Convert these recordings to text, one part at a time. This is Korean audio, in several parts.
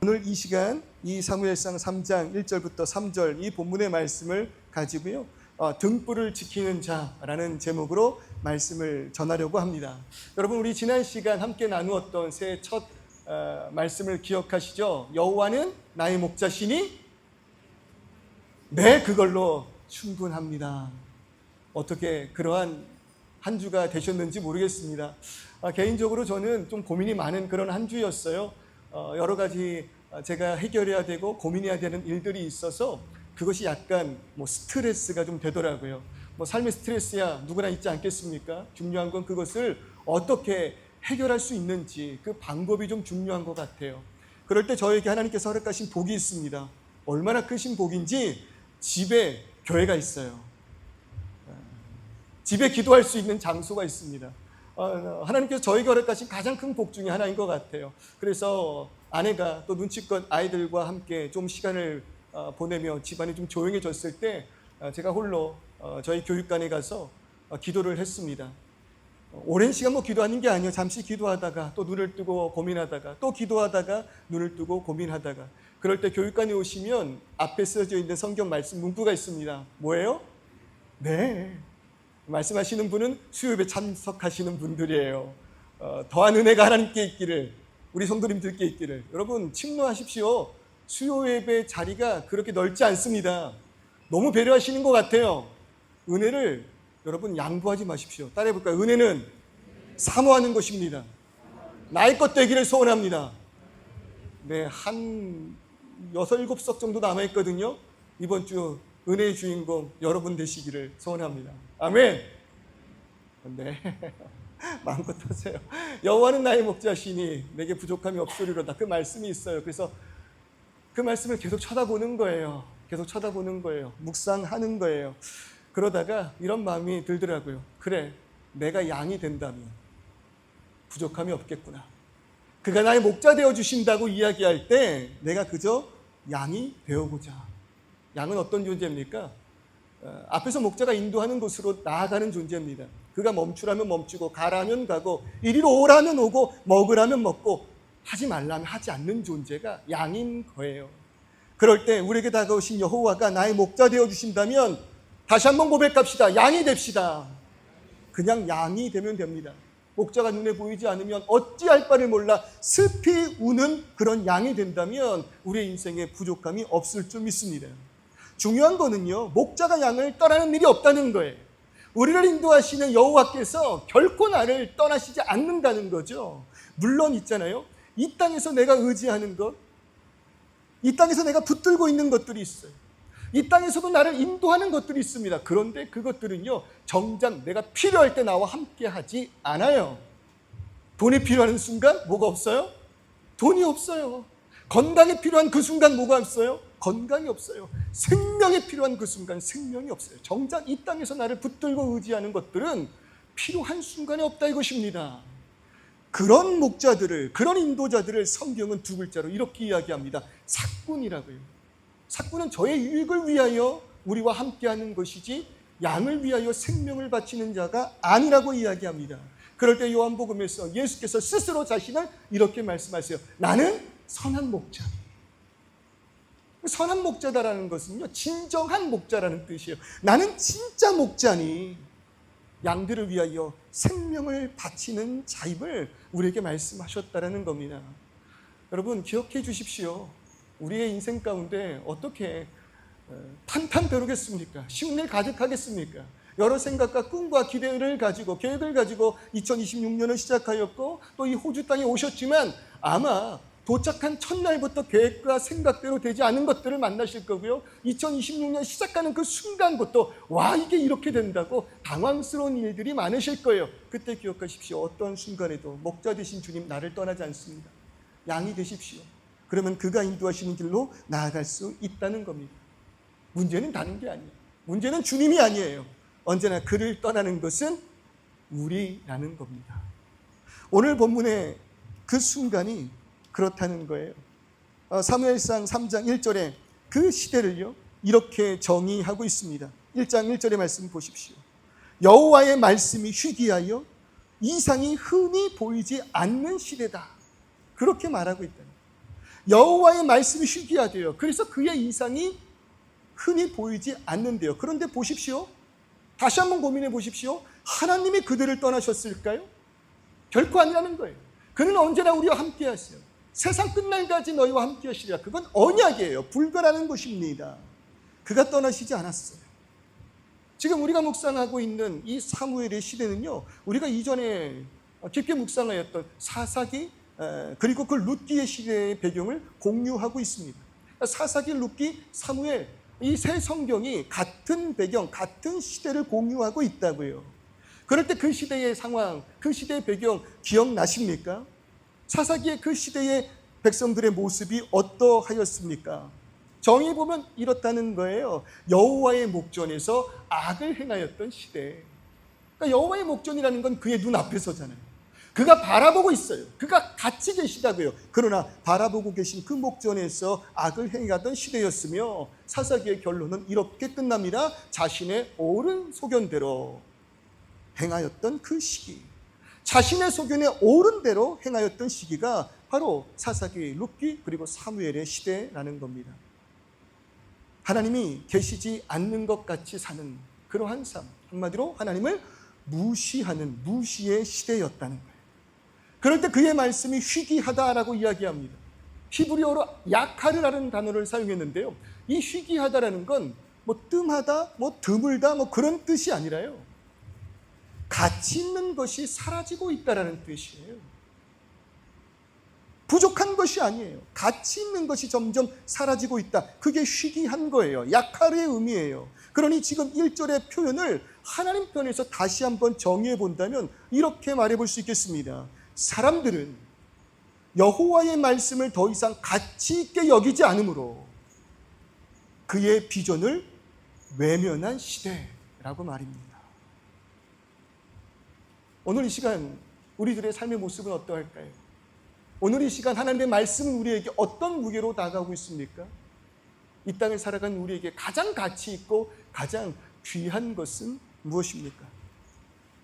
오늘 이 시간 이 사무엘상 3장 1절부터 3절 이 본문의 말씀을 가지고요, 등불을 지키는 자라는 제목으로 말씀을 전하려고 합니다. 여러분, 우리 지난 시간 함께 나누었던 새해 첫 말씀을 기억하시죠? 여호와는 나의 목자시니 네, 그걸로 충분합니다. 어떻게 그러한 한 주가 되셨는지 모르겠습니다. 개인적으로 저는 좀 고민이 많은 그런 한 주였어요. 여러 가지 제가 해결해야 되고 고민해야 되는 일들이 있어서 그것이 약간 스트레스가 좀 되더라고요. 삶의 스트레스야 누구나 있지 않겠습니까? 중요한 건 그것을 어떻게 해결할 수 있는지 그 방법이 좀 중요한 것 같아요. 그럴 때 저에게 하나님께서 허락하신 복이 있습니다. 얼마나 크신 복인지 집에 교회가 있어요. 집에 기도할 수 있는 장소가 있습니다. 하나님께서 저에게 허락하신 가장 큰 복 중에 하나인 것 같아요. 그래서 아내가 또 눈치껏 아이들과 함께 좀 시간을 보내며 집안이 좀 조용해졌을 때 제가 홀로 저희 교육관에 가서 기도를 했습니다. 오랜 시간 기도하는 게 아니에요. 잠시 기도하다가 또 눈을 뜨고 고민하다가 또 기도하다가 눈을 뜨고 고민하다가, 그럴 때 교육관에 오시면 앞에 쓰여져 있는 성경 말씀 문구가 있습니다. 뭐예요? 네. 말씀하시는 분은 수요예배 참석하시는 분들이에요. 더한 은혜가 하나님께 있기를, 우리 성도님들께 있기를. 여러분, 침노하십시오. 수요예배 자리가 그렇게 넓지 않습니다. 너무 배려하시는 것 같아요. 은혜를 여러분 양보하지 마십시오. 따라해볼까요? 은혜는 사모하는 것입니다. 나의 것 되기를 소원합니다. 네, 한 6, 7석 정도 남아있거든요. 이번 주 은혜의 주인공 여러분 되시기를 소원합니다. 아멘. 네, 마음껏 하세요. 여호와는 나의 목자시니 내게 부족함이 없으리로다. 그 말씀이 있어요. 그래서 그 말씀을 계속 쳐다보는 거예요. 계속 쳐다보는 거예요. 묵상하는 거예요. 그러다가 이런 마음이 들더라고요. 그래, 내가 양이 된다면 부족함이 없겠구나. 그가 나의 목자 되어 주신다고 이야기할 때 내가 그저 양이 되어보자. 양은 어떤 존재입니까? 앞에서 목자가 인도하는 곳으로 나아가는 존재입니다. 그가 멈추라면 멈추고 가라면 가고 이리로 오라면 오고 먹으라면 먹고 하지 말라면 하지 않는 존재가 양인 거예요. 그럴 때 우리에게 다가오신 여호와가 나의 목자 되어 주신다면 다시 한번 고백합시다. 양이 됩시다. 그냥 양이 되면 됩니다. 목자가 눈에 보이지 않으면 어찌할 바를 몰라 슬피 우는 그런 양이 된다면 우리의 인생에 부족함이 없을 줄 믿습니다. 중요한 거는요, 목자가 양을 떠나는 일이 없다는 거예요. 우리를 인도하시는 여호와께서 결코 나를 떠나시지 않는다는 거죠. 물론 있잖아요, 이 땅에서 내가 의지하는 것, 이 땅에서 내가 붙들고 있는 것들이 있어요. 이 땅에서도 나를 인도하는 것들이 있습니다. 그런데 그것들은요, 정작 내가 필요할 때 나와 함께 하지 않아요. 돈이 필요한 순간 뭐가 없어요? 돈이 없어요. 건강이 필요한 그 순간 뭐가 없어요? 건강이 없어요. 생명이 필요한 그 순간 생명이 없어요. 정작 이 땅에서 나를 붙들고 의지하는 것들은 필요한 순간에 없다 이것입니다. 그런 목자들을, 그런 인도자들을 성경은 두 글자로 이렇게 이야기합니다. 삭군이라고요. 삭군은 저의 유익을 위하여 우리와 함께하는 것이지 양을 위하여 생명을 바치는 자가 아니라고 이야기합니다. 그럴 때 요한복음에서 예수께서 스스로 자신을 이렇게 말씀하세요. 나는 선한 목자. 선한 목자다라는 것은요, 진정한 목자라는 뜻이에요. 나는 진짜 목자니 양들을 위하여 생명을 바치는 자임을 우리에게 말씀하셨다라는 겁니다. 여러분, 기억해 주십시오. 우리의 인생 가운데 어떻게 탄탄대로겠습니까? 쉬운 일 가득하겠습니까? 여러 생각과 꿈과 기대를 가지고, 계획을 가지고 2026년을 시작하였고 또 이 호주 땅에 오셨지만 아마 도착한 첫날부터 계획과 생각대로 되지 않은 것들을 만나실 거고요. 2026년 시작하는 그 순간부터 와, 이게 이렇게 된다고 당황스러운 일들이 많으실 거예요. 그때 기억하십시오. 어떤 순간에도 목자 되신 주님 나를 떠나지 않습니다. 양이 되십시오. 그러면 그가 인도하시는 길로 나아갈 수 있다는 겁니다. 문제는 다른 게 아니에요. 문제는 주님이 아니에요. 언제나 그를 떠나는 것은 우리라는 겁니다. 오늘 본문의 그 순간이 그렇다는 거예요. 사무엘상 3장 1절에 그 시대를요, 이렇게 정의하고 있습니다. 1장 1절의 말씀 보십시오. 여호와의 말씀이 희귀하여 이상이 흔히 보이지 않는 시대다. 그렇게 말하고 있다. 여호와의 말씀이 희귀하대요. 그래서 그의 이상이 흔히 보이지 않는데요. 그런데 보십시오. 다시 한번 고민해 보십시오. 하나님이 그들을 떠나셨을까요? 결코 아니라는 거예요. 그는 언제나 우리와 함께 하세요. 세상 끝날까지 너희와 함께 하시리라. 그건 언약이에요. 불가라는 것입니다. 그가 떠나시지 않았어요. 지금 우리가 묵상하고 있는 이 사무엘의 시대는요, 우리가 이전에 깊게 묵상하였던 사사기 그리고 그 룻기의 시대의 배경을 공유하고 있습니다. 사사기, 룻기, 사무엘 이 세 성경이 같은 배경, 같은 시대를 공유하고 있다고요. 그럴 때 그 시대의 상황, 그 시대의 배경 기억나십니까? 사사기의 그 시대의 백성들의 모습이 어떠하였습니까? 정의 보면 이렇다는 거예요. 여호와의 목전에서 악을 행하였던 시대. 그러니까 여호와의 목전이라는 건 그의 눈앞에서잖아요. 그가 바라보고 있어요. 그가 같이 계시다고요. 그러나 바라보고 계신 그 목전에서 악을 행하던 시대였으며 사사기의 결론은 이렇게 끝납니다. 자신의 옳은 소견대로 행하였던 그 시기, 자신의 소견에 옳은 대로 행하였던 시기가 바로 사사기, 룻기 그리고 사무엘의 시대라는 겁니다. 하나님이 계시지 않는 것 같이 사는 그러한 삶, 한마디로 하나님을 무시하는 무시의 시대였다는 거예요. 그럴 때 그의 말씀이 희귀하다라고 이야기합니다. 히브리어로 야카르라는 단어를 사용했는데요, 이 희귀하다라는 건 뜸하다, 드물다 그런 뜻이 아니라요, 가치 있는 것이 사라지고 있다라는 뜻이에요. 부족한 것이 아니에요. 가치 있는 것이 점점 사라지고 있다. 그게 희귀한 거예요. 야카르의 의미예요. 그러니 지금 1절의 표현을 하나님 편에서 다시 한번 정의해 본다면 이렇게 말해 볼 수 있겠습니다. 사람들은 여호와의 말씀을 더 이상 가치 있게 여기지 않으므로 그의 비전을 외면한 시대라고 말입니다. 오늘 이 시간 우리들의 삶의 모습은 어떠할까요? 오늘 이 시간 하나님의 말씀은 우리에게 어떤 무게로 다가오고 있습니까? 이 땅을 살아간 우리에게 가장 가치 있고 가장 귀한 것은 무엇입니까?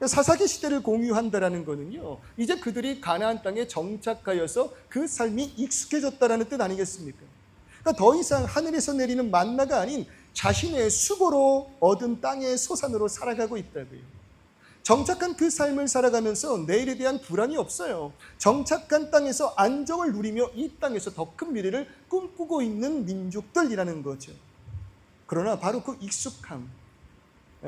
사사기 시대를 공유한다는 것은요, 이제 그들이 가나안 땅에 정착하여서 그 삶이 익숙해졌다는 뜻 아니겠습니까? 그러니까 더 이상 하늘에서 내리는 만나가 아닌 자신의 수고로 얻은 땅의 소산으로 살아가고 있다고요. 정착한 그 삶을 살아가면서 내일에 대한 불안이 없어요. 정착한 땅에서 안정을 누리며 이 땅에서 더 큰 미래를 꿈꾸고 있는 민족들이라는 거죠. 그러나 바로 그 익숙함,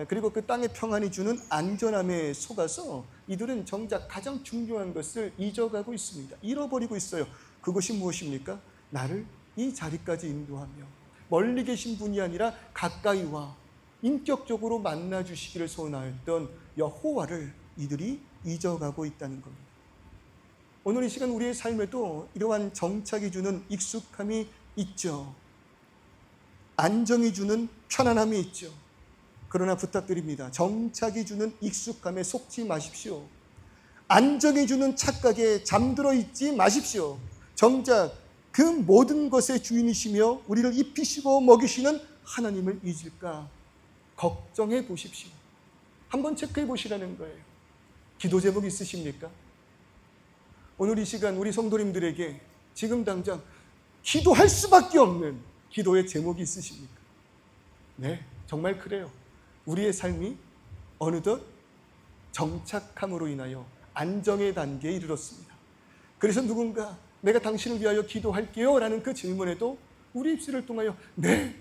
그리고 그 땅의 평안이 주는 안전함에 속아서 이들은 정작 가장 중요한 것을 잊어가고 있습니다. 잃어버리고 있어요. 그것이 무엇입니까? 나를 이 자리까지 인도하며 멀리 계신 분이 아니라 가까이 와 인격적으로 만나주시기를 소원하였던 여호와를 이들이 잊어가고 있다는 겁니다. 오늘 이 시간 우리의 삶에도 이러한 정착이 주는 익숙함이 있죠. 안정이 주는 편안함이 있죠. 그러나 부탁드립니다. 정착이 주는 익숙함에 속지 마십시오. 안정이 주는 착각에 잠들어 있지 마십시오. 정작 그 모든 것의 주인이시며 우리를 입히시고 먹이시는 하나님을 잊을까 걱정해 보십시오. 한번 체크해 보시라는 거예요. 기도 제목 있으십니까? 오늘 이 시간 우리 성도님들에게 지금 당장 기도할 수밖에 없는 기도의 제목이 있으십니까? 네, 정말 그래요. 우리의 삶이 어느덧 정착함으로 인하여 안정의 단계에 이르렀습니다. 그래서 누군가 내가 당신을 위하여 기도할게요 라는 그 질문에도 우리 입술을 통하여 네,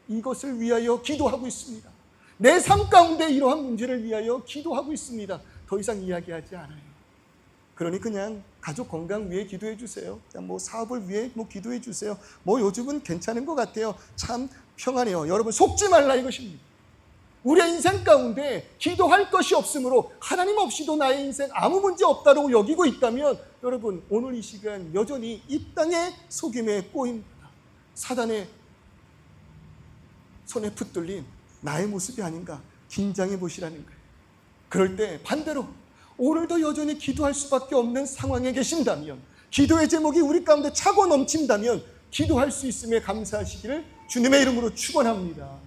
이것을 위하여 기도하고 있습니다. 내 삶 가운데 이러한 문제를 위하여 기도하고 있습니다. 더 이상 이야기하지 않아요. 그러니 그냥 가족 건강 위해 기도해 주세요. 사업을 위해 기도해 주세요. 요즘은 괜찮은 것 같아요. 참 평안해요. 여러분 속지 말라 이것입니다. 우리의 인생 가운데 기도할 것이 없으므로 하나님 없이도 나의 인생 아무 문제 없다고 여기고 있다면 여러분 오늘 이 시간 여전히 이 땅의 속임에 꼬인 사단의 손에 붙들린 나의 모습이 아닌가 긴장해 보시라는 거예요. 그럴 때 반대로 오늘도 여전히 기도할 수밖에 없는 상황에 계신다면, 기도의 제목이 우리 가운데 차고 넘친다면 기도할 수 있음에 감사하시기를 주님의 이름으로 축원합니다.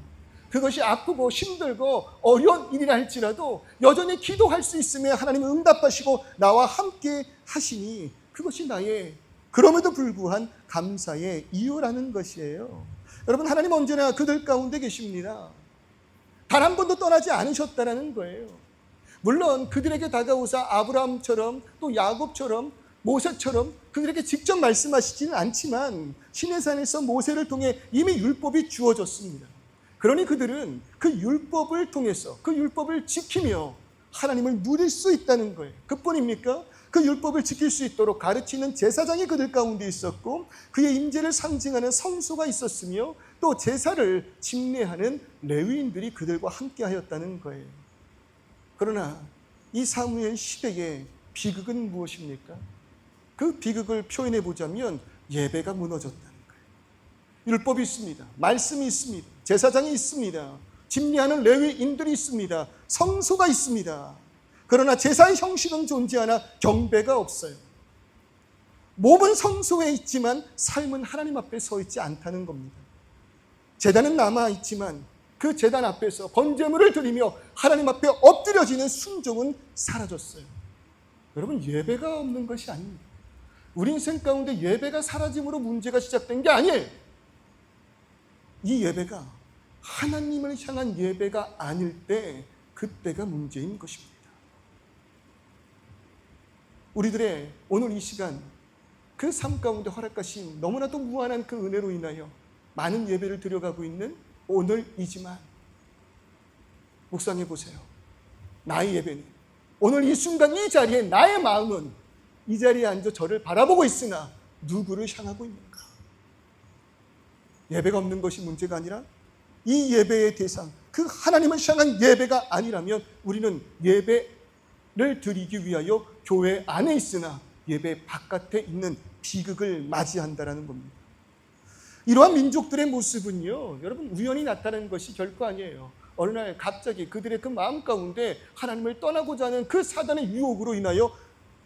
그것이 아프고 힘들고 어려운 일이라 할지라도 여전히 기도할 수 있음에 하나님은 응답하시고 나와 함께 하시니 그것이 나의 그럼에도 불구한 감사의 이유라는 것이에요. 여러분, 하나님 언제나 그들 가운데 계십니다. 단 한 번도 떠나지 않으셨다라는 거예요. 물론 그들에게 다가오사 아브라함처럼 또 야곱처럼 모세처럼 그들에게 직접 말씀하시지는 않지만 시내산에서 모세를 통해 이미 율법이 주어졌습니다. 그러니 그들은 그 율법을 통해서 그 율법을 지키며 하나님을 누릴 수 있다는 거예요. 그뿐입니까? 그 율법을 지킬 수 있도록 가르치는 제사장이 그들 가운데 있었고 그의 임재를 상징하는 성소가 있었으며 또 제사를 집례하는 레위인들이 그들과 함께 하였다는 거예요. 그러나 이 사무엘 시대의 비극은 무엇입니까? 그 비극을 표현해 보자면 예배가 무너졌다는 거예요. 율법이 있습니다. 말씀이 있습니다. 제사장이 있습니다. 집례하는 레위인들이 있습니다. 성소가 있습니다. 그러나 제사의 형식은 존재하나 경배가 없어요. 몸은 성소에 있지만 삶은 하나님 앞에 서 있지 않다는 겁니다. 제단은 남아있지만 그 제단 앞에서 번제물을 드리며 하나님 앞에 엎드려지는 순종은 사라졌어요. 여러분, 예배가 없는 것이 아닙니다. 우리 인생 가운데 예배가 사라짐으로 문제가 시작된 게 아니에요. 이 예배가 하나님을 향한 예배가 아닐 때 그때가 문제인 것입니다. 우리들의 오늘 이 시간 그 삶 가운데 허락하신 너무나도 무한한 그 은혜로 인하여 많은 예배를 드려가고 있는 오늘이지만 묵상해 보세요. 나의 예배는 오늘 이 순간 이 자리에 나의 마음은 이 자리에 앉아 저를 바라보고 있으나 누구를 향하고 있는가? 예배가 없는 것이 문제가 아니라 이 예배의 대상, 그 하나님을 향한 예배가 아니라면 우리는 예배를 드리기 위하여 교회 안에 있으나 예배 바깥에 있는 비극을 맞이한다라는 겁니다. 이러한 민족들의 모습은요, 여러분, 우연히 나타나는 것이 결코 아니에요. 어느 날 갑자기 그들의 그 마음 가운데 하나님을 떠나고자 하는 그 사단의 유혹으로 인하여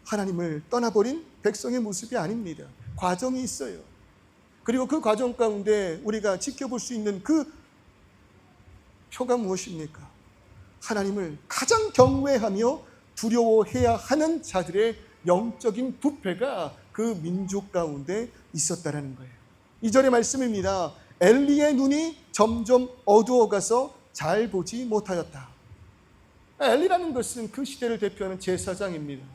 하나님을 떠나버린 백성의 모습이 아닙니다. 과정이 있어요. 그리고 그 과정 가운데 우리가 지켜볼 수 있는 그 표가 무엇입니까? 하나님을 가장 경외하며 두려워해야 하는 자들의 영적인 부패가 그 민족 가운데 있었다라는 거예요. 2절의 말씀입니다. 엘리의 눈이 점점 어두워가서 잘 보지 못하였다. 엘리라는 것은 그 시대를 대표하는 제사장입니다.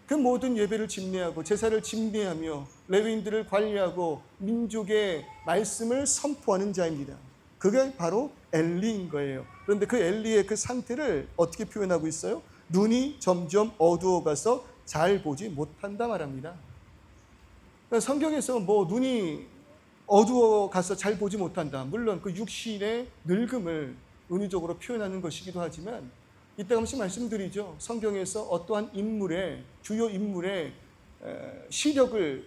그 모든 예배를 집례하고 제사를 집례하며 레위인들을 관리하고 민족의 말씀을 선포하는 자입니다. 그게 바로 엘리인 거예요. 그런데 그 엘리의 그 상태를 어떻게 표현하고 있어요? 눈이 점점 어두워가서 잘 보지 못한다 말합니다. 그러니까 성경에서 뭐 눈이 어두워가서 잘 보지 못한다, 물론 그 육신의 늙음을 은유적으로 표현하는 것이기도 하지만 이때 한번씩 말씀드리죠. 성경에서 어떠한 인물의, 주요 인물의 시력을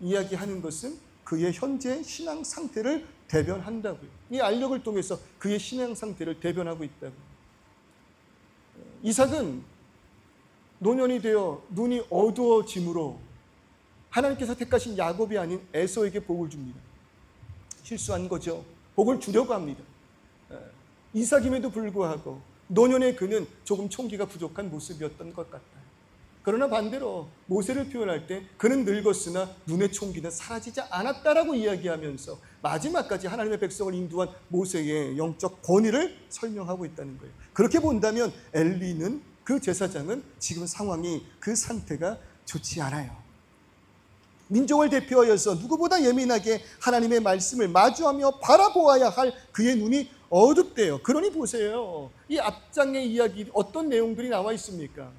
이야기하는 것은 그의 현재 신앙 상태를 대변한다고요. 이 알력을 통해서 그의 신앙 상태를 대변하고 있다고요. 이삭은 노년이 되어 눈이 어두워짐으로 하나님께서 택하신 야곱이 아닌 에서에게 복을 줍니다. 실수한 거죠. 복을 주려고 합니다. 이삭임에도 불구하고 노년의 그는 조금 총기가 부족한 모습이었던 것 같아요. 그러나 반대로 모세를 표현할 때 그는 늙었으나 눈의 총기는 사라지지 않았다라고 이야기하면서 마지막까지 하나님의 백성을 인도한 모세의 영적 권위를 설명하고 있다는 거예요. 그렇게 본다면 엘리는, 그 제사장은 지금 상황이, 그 상태가 좋지 않아요. 민족을 대표하여서 누구보다 예민하게 하나님의 말씀을 마주하며 바라보아야 할 그의 눈이 어둡대요. 그러니 보세요. 이 앞장의 이야기 어떤 내용들이 나와 있습니까?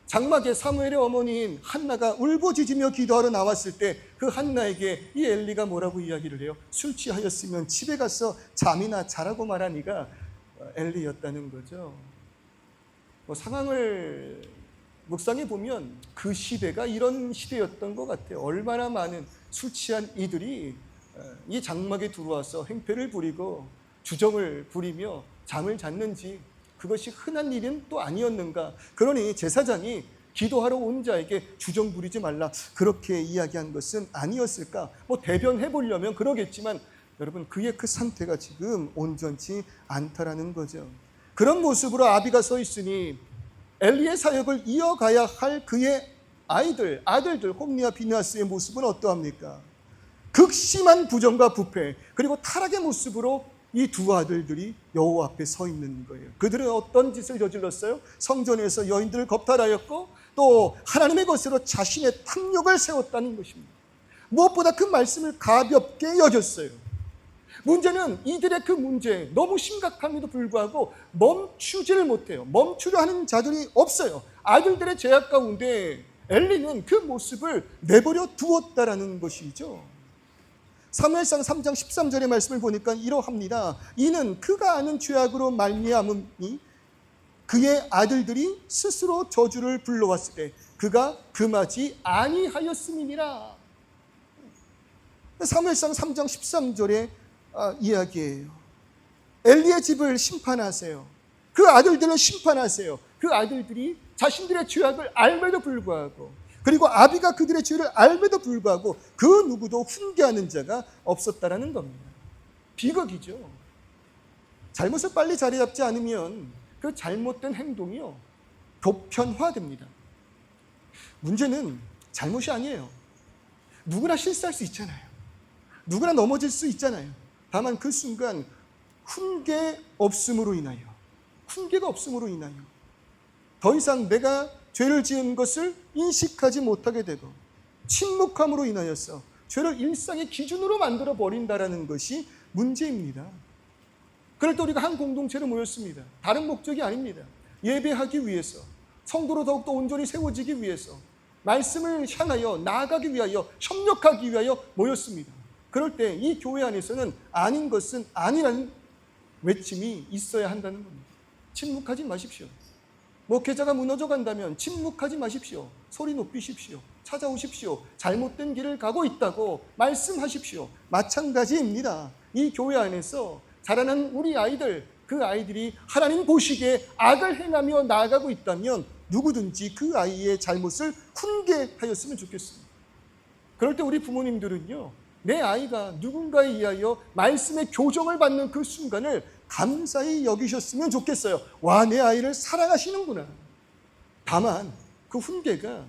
장막에 사무엘의 어머니인 한나가 울부짖으며 기도하러 나왔을 때 그 한나에게 이 엘리가 뭐라고 이야기를 해요? 술 취하였으면 집에 가서 잠이나 자라고 말한 이가 엘리였다는 거죠. 상황을 묵상해 보면 그 시대가 이런 시대였던 것 같아요. 얼마나 많은 술 취한 이들이 이 장막에 들어와서 행패를 부리고 주정을 부리며 잠을 잤는지, 그것이 흔한 일은 또 아니었는가. 그러니 제사장이 기도하러 온 자에게 주정 부리지 말라, 그렇게 이야기한 것은 아니었을까. 대변해 보려면 그러겠지만 여러분, 그의 그 상태가 지금 온전치 않다라는 거죠. 그런 모습으로 아비가 서 있으니 엘리의 사역을 이어가야 할 그의 아들들 홈리와 비느하스의 모습은 어떠합니까? 극심한 부정과 부패 그리고 타락의 모습으로 이 두 아들들이 여호와 앞에 서 있는 거예요. 그들은 어떤 짓을 저질렀어요? 성전에서 여인들을 겁탈하였고 또 하나님의 것으로 자신의 탐욕을 세웠다는 것입니다. 무엇보다 그 말씀을 가볍게 여겼어요. 문제는 이들의 그 문제 너무 심각함에도 불구하고 멈추지를 못해요. 멈추려 하는 자들이 없어요. 아들들의 죄악 가운데 엘리는 그 모습을 내버려 두었다라는 것이죠. 사무엘상 3장 13절의 말씀을 보니까 이러합니다. 이는 그가 아는 죄악으로 말미암음이 그의 아들들이 스스로 저주를 불러왔을 때 그가 금하지 아니하였음이니라. 사무엘상 3장 13절의 이야기예요. 엘리의 집을 심판하세요. 그 아들들을 심판하세요. 그 아들들이 자신들의 죄악을 알매도 불구하고 그리고 아비가 그들의 죄를 알매도 불구하고 그 누구도 훈계하는 자가 없었다라는 겁니다. 비극이죠. 잘못을 빨리 자리 잡지 않으면 그 잘못된 행동이요 보편화됩니다. 문제는 잘못이 아니에요. 누구나 실수할 수 있잖아요. 누구나 넘어질 수 있잖아요. 다만 그 순간 훈계가 없음으로 인하여 더 이상 내가 죄를 지은 것을 인식하지 못하게 되고 침묵함으로 인하여서 죄를 일상의 기준으로 만들어 버린다라는 것이 문제입니다. 그럴 때 우리가 한 공동체로 모였습니다. 다른 목적이 아닙니다. 예배하기 위해서, 성도로 더욱더 온전히 세워지기 위해서, 말씀을 향하여 나아가기 위하여, 협력하기 위하여 모였습니다. 그럴 때 이 교회 안에서는 아닌 것은 아니라는 외침이 있어야 한다는 겁니다. 침묵하지 마십시오. 목회자가 무너져 간다면 침묵하지 마십시오. 소리 높이십시오. 찾아오십시오. 잘못된 길을 가고 있다고 말씀하십시오. 마찬가지입니다. 이 교회 안에서 자라는 우리 아이들, 그 아이들이 하나님 보시기에 악을 행하며 나아가고 있다면 누구든지 그 아이의 잘못을 훈계하였으면 좋겠습니다. 그럴 때 우리 부모님들은요, 내 아이가 누군가에 의하여 말씀의 교정을 받는 그 순간을 감사히 여기셨으면 좋겠어요. 와, 내 아이를 사랑하시는구나. 다만 그 훈계가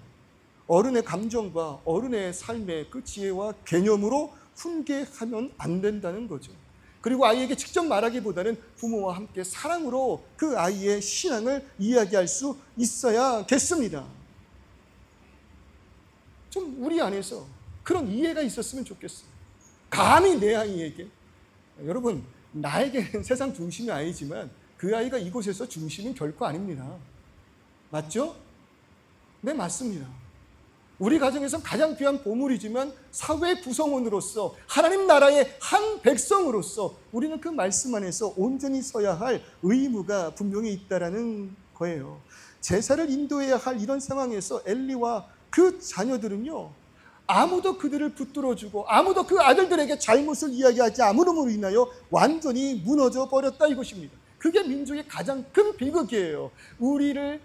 어른의 감정과 어른의 삶의 그 지혜와 개념으로 훈계하면 안 된다는 거죠. 그리고 아이에게 직접 말하기보다는 부모와 함께 사랑으로 그 아이의 신앙을 이야기할 수 있어야겠습니다. 좀 우리 안에서 그런 이해가 있었으면 좋겠어요. 감히 내 아이에게, 여러분, 나에게는 세상 중심이 아니지만 그 아이가 이곳에서 중심은 결코 아닙니다. 맞죠? 네, 맞습니다. 우리 가정에서 가장 귀한 보물이지만 사회 구성원으로서 하나님 나라의 한 백성으로서 우리는 그 말씀 안에서 온전히 서야 할 의무가 분명히 있다라는 거예요. 제사를 인도해야 할 이런 상황에서 엘리와 그 자녀들은요, 아무도 그들을 붙들어주고 아무도 그 아들들에게 잘못을 이야기하지 않음으로 인하여 완전히 무너져 버렸다 이것입니다. 그게 민족의 가장 큰 비극이에요. 우리를